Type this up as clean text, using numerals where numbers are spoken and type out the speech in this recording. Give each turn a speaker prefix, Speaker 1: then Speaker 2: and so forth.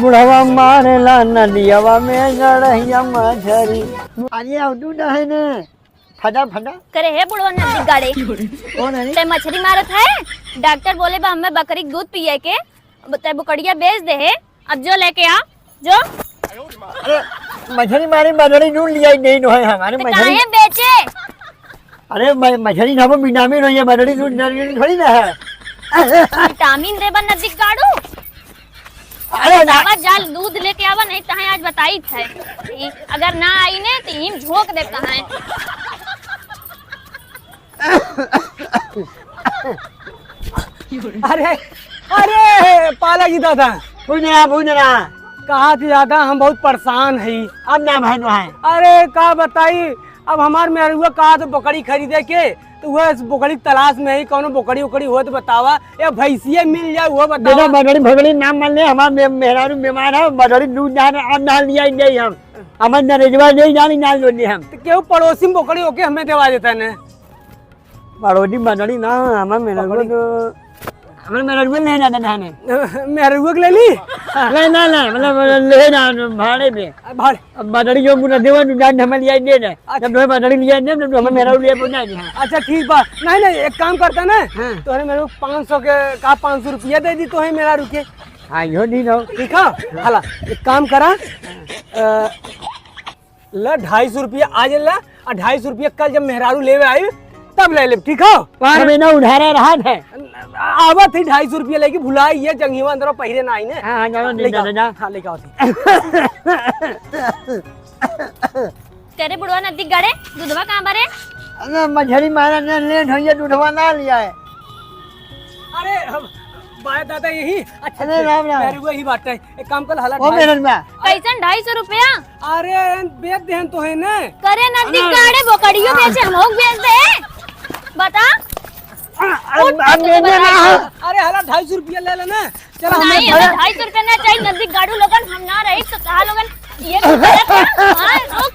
Speaker 1: बुढ़वा मारेला नदियावा में गड़हिया मछरी। अरे आवडू है ने फटा फटा
Speaker 2: करे है बुढ़वा नदी गाड़े
Speaker 1: कौन है
Speaker 2: ते मछली मारत है। डॉक्टर बोले बा हमें बकरी के दूध पिए के ते बुकड़िया बेच दे है। अब जो लेके आ जो।
Speaker 1: अरे मछली मारे मछली ढूंढ लिया नहीं है हमारे मछली
Speaker 2: काहे बेचे।
Speaker 1: अरे मछली ना विटामिन है मछली थोड़ी ना है
Speaker 2: विटामिन देबा नदी गाड़ू।
Speaker 1: अरे ना
Speaker 2: जाल दूध लेके आवा नहीं तहां आज बताई थे अगर ना आई ने तो हिम झोंक दे तहां।
Speaker 3: अरे अरे पाला जी दादा
Speaker 1: पूजना
Speaker 3: कहा थी दादा हम बहुत परेशान है।
Speaker 1: अब ना भाई है
Speaker 3: अरे का बताई अब हमार में हुआ कहा तो बकरी खरीदे के तो वह बकरी तलाश में ही कौन बकरी उकड़ी हो तो बतावा या भैंसिया मिल जाए वो बतावा।
Speaker 1: बदड़ी भगड़ी नाम मान ले हमारा मेहरारू बीमार है बदड़ी दूध अब डाल लिया नहीं हम हमारे नरेजवा नहीं जानी नाल जोड़नी हम
Speaker 3: तो क्यों पड़ोसी में बकरी होके हमें देवा देता ने
Speaker 1: बड़ोदी बदड़ी ना हमारे मेहरारू तो हमारे मेहरारू नहीं जाता थाने
Speaker 3: मेरे रुक ले ली
Speaker 1: नहीं ना ना मतलब ले ना भाड़े पे
Speaker 3: भाड़े
Speaker 1: अब बदड़ी जो पूरा देवा दूध हमें लिया नहीं है जब तुम्हें बदड़ी लिया नहीं तो हमें मेहरारू लिया पहुंचा दिया।
Speaker 3: अच्छा ठीक बा नहीं नहीं एक काम करता ना
Speaker 1: हाँ।
Speaker 3: तो मेरे को 500 के का 500 रुपया दे दी तो है मेरा रुके
Speaker 1: हाँ यो नहीं हो
Speaker 3: ठीक है। हला एक काम करा ला 250 रुपया आज ला और 250 रुपया कल जब मेहरारू लेवे आई तब ले ले ठीक है।
Speaker 1: हमें ना उधारा रहा है
Speaker 3: आवत ही 250 रुपया लेके भुलाई ये जंगीवा अंदर पहिरे ना आई ने।
Speaker 1: हाँ जाओ
Speaker 3: हाँ लेके आओ
Speaker 2: तेरे बुढ़वा नदी गाड़े दूधवा कहां बारे।
Speaker 1: अरे मछली मारा ने लेट हो गया दूधवा ना लिया है।
Speaker 3: अरे बाय दादा यही अच्छा
Speaker 1: अरे राम राम।
Speaker 3: मेरे को ही बात है एक काम कर हला
Speaker 1: ओ मेरन में
Speaker 2: कैसन 250 रुपया
Speaker 3: अरे बेच देहन तो है ना
Speaker 2: करे नदी गाड़े बोकड़ियों बेचे हम लोग बेच दे बता।
Speaker 3: अरे हला 250 रुपया ले लेना चलो
Speaker 2: नहीं हमें 250 रुपया ना चाहिए नदी गाड़ू लोगन हम ना रही तो कहा लोगन ये तो गलत है। हाँ, रुक